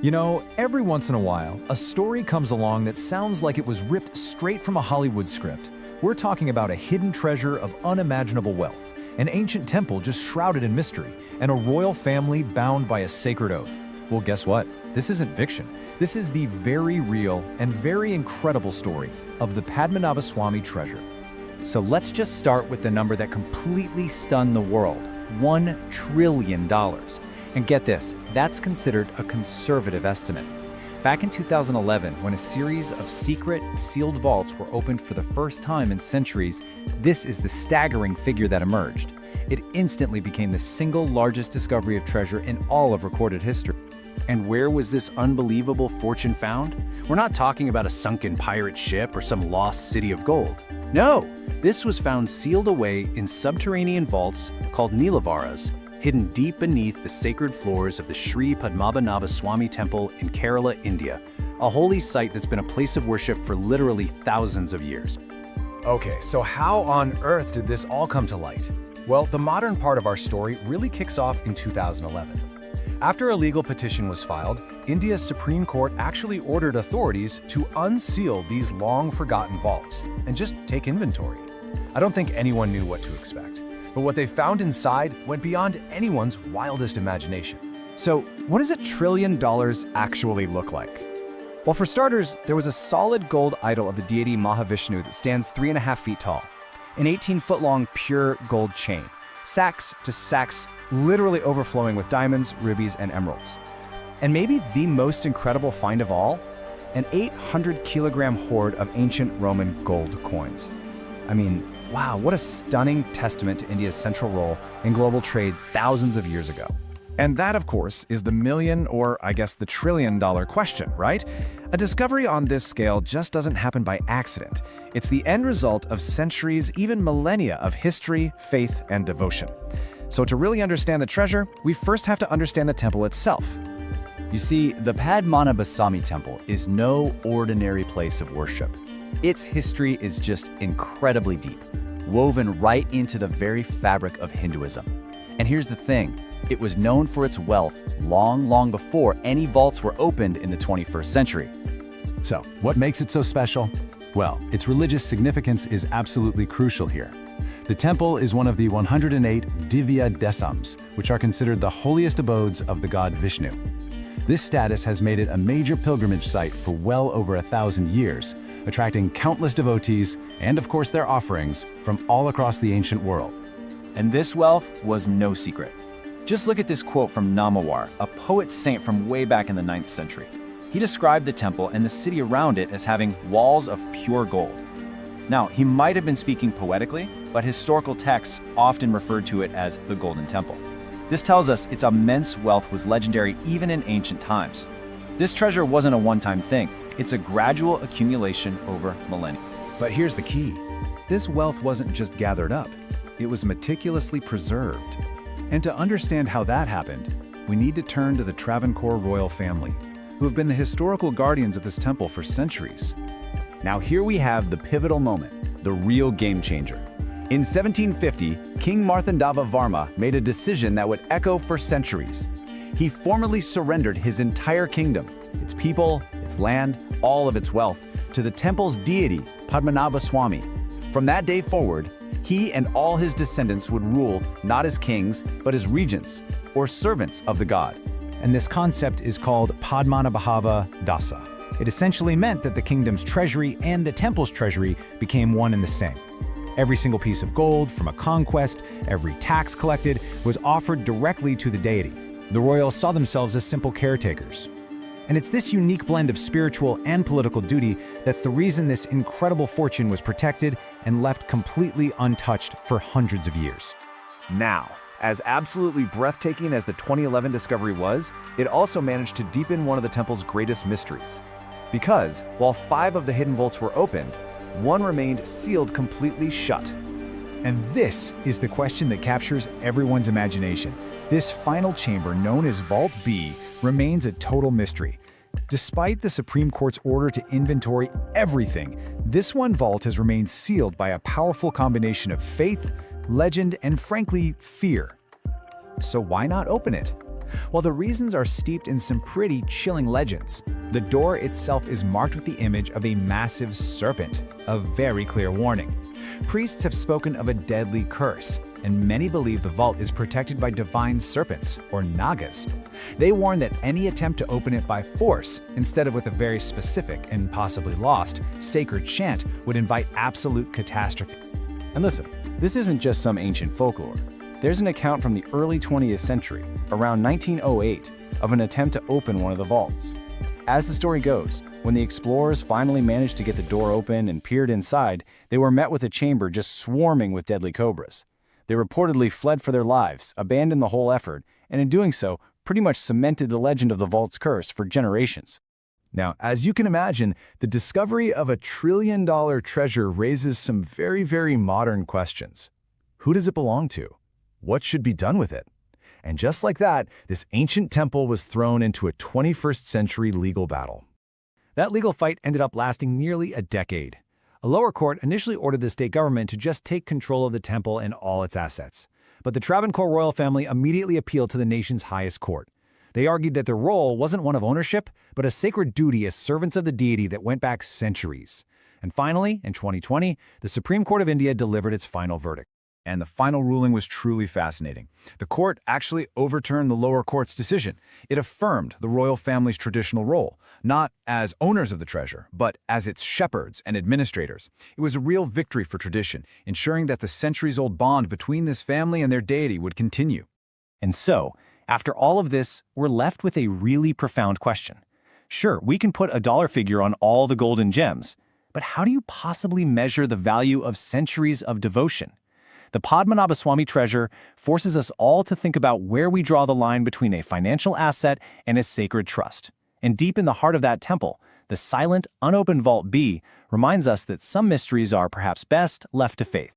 You know, every once in a while, a story comes along that sounds like it was ripped straight from a Hollywood script. We're talking about a hidden treasure of unimaginable wealth, an ancient temple just shrouded in mystery, and a royal family bound by a sacred oath. Well, guess what? This isn't fiction. This is the very real and very incredible story of the Padmanabhaswamy treasure. So let's just start with the number that completely stunned the world, $1 trillion. And get this, that's considered a conservative estimate. Back in 2011, when a series of secret, sealed vaults were opened for the first time in centuries, this is the staggering figure that emerged. It instantly became the single largest discovery of treasure in all of recorded history. And where was this unbelievable fortune found? We're not talking about a sunken pirate ship or some lost city of gold. No, this was found sealed away in subterranean vaults called Nilavaras, hidden deep beneath the sacred floors of the Sri Padmanabhaswamy Temple in Kerala, India, a holy site that's been a place of worship for literally thousands of years. Okay, so how on earth did this all come to light? Well, the modern part of our story really kicks off in 2011. After a legal petition was filed, India's Supreme Court actually ordered authorities to unseal these long-forgotten vaults and just take inventory. I don't think anyone knew what to expect, but what they found inside went beyond anyone's wildest imagination. So, what does $1 trillion actually look like? Well, for starters, there was a solid gold idol of the deity Mahavishnu that stands 3.5 feet tall, an 18-foot-long pure gold chain, sacks to sacks literally overflowing with diamonds, rubies, and emeralds. And maybe the most incredible find of all, an 800-kilogram hoard of ancient Roman gold coins. I mean, wow, what a stunning testament to India's central role in global trade thousands of years ago. And that, of course, is the million, or I guess the $1 trillion question, right? A discovery on this scale just doesn't happen by accident. It's the end result of centuries, even millennia of history, faith, and devotion. So to really understand the treasure, we first have to understand the temple itself. You see, the Padmanabhaswamy Temple is no ordinary place of worship. Its history is just incredibly deep, woven right into the very fabric of Hinduism. And here's the thing, it was known for its wealth long before any vaults were opened in the 21st century. So, what makes it so special? Well, its religious significance is absolutely crucial here. The temple is one of the 108 Divya Desams, which are considered the holiest abodes of the god Vishnu. This status has made it a major pilgrimage site for well over 1,000 years, attracting countless devotees and, of course, their offerings from all across the ancient world. And this wealth was no secret. Just look at this quote from Namawar, a poet saint from way back in the 9th century. He described the temple and the city around it as having walls of pure gold. Now, he might have been speaking poetically, but historical texts often referred to it as the Golden Temple. This tells us its immense wealth was legendary even in ancient times. This treasure wasn't a one-time thing. It's a gradual accumulation over millennia. But here's the key. This wealth wasn't just gathered up. It was meticulously preserved. And to understand how that happened, we need to turn to the Travancore royal family, who have been the historical guardians of this temple for centuries. Now here we have the pivotal moment, the real game changer. In 1750, King Marthandava Varma made a decision that would echo for centuries. He formally surrendered his entire kingdom, its people, its land, all of its wealth, to the temple's deity, Padmanabhaswamy. From that day forward, he and all his descendants would rule not as kings, but as regents, or servants of the god. And this concept is called Padmanabhava Dasa. It essentially meant that the kingdom's treasury and the temple's treasury became one and the same. Every single piece of gold from a conquest, every tax collected, was offered directly to the deity. The royals saw themselves as simple caretakers. And it's this unique blend of spiritual and political duty that's the reason this incredible fortune was protected and left completely untouched for hundreds of years. Now, as absolutely breathtaking as the 2011 discovery was, it also managed to deepen one of the temple's greatest mysteries. Because, while 5 of the hidden vaults were opened, one remained sealed completely shut. And this is the question that captures everyone's imagination. This final chamber, known as Vault B, remains a total mystery. Despite the Supreme Court's order to inventory everything, this one vault has remained sealed by a powerful combination of faith, legend, and frankly, fear. So why not open it? While the reasons are steeped in some pretty chilling legends, the door itself is marked with the image of a massive serpent, a very clear warning. Priests have spoken of a deadly curse, and many believe the vault is protected by divine serpents, or nagas. They warn that any attempt to open it by force, instead of with a very specific and possibly lost sacred chant, would invite absolute catastrophe. And listen, this isn't just some ancient folklore. There's an account from the early 20th century, around 1908, of an attempt to open one of the vaults. As the story goes, when the explorers finally managed to get the door open and peered inside, they were met with a chamber just swarming with deadly cobras. They reportedly fled for their lives, abandoned the whole effort, and in doing so, pretty much cemented the legend of the vault's curse for generations. Now, as you can imagine, the discovery of a trillion-dollar treasure raises some very modern questions. Who does it belong to? What should be done with it? And just like that, this ancient temple was thrown into a 21st century legal battle. That legal fight ended up lasting nearly a decade. A lower court initially ordered the state government to just take control of the temple and all its assets. But the Travancore royal family immediately appealed to the nation's highest court. They argued that their role wasn't one of ownership, but a sacred duty as servants of the deity that went back centuries. And finally, in 2020, the Supreme Court of India delivered its final verdict. And the final ruling was truly fascinating. The court actually overturned the lower court's decision. It affirmed the royal family's traditional role, not as owners of the treasure, but as its shepherds and administrators. It was a real victory for tradition, ensuring that the centuries-old bond between this family and their deity would continue. And so, after all of this, we're left with a really profound question. Sure, we can put a dollar figure on all the golden gems, but how do you possibly measure the value of centuries of devotion? The Padmanabhaswamy treasure forces us all to think about where we draw the line between a financial asset and a sacred trust. And deep in the heart of that temple, the silent, unopened Vault B reminds us that some mysteries are perhaps best left to faith.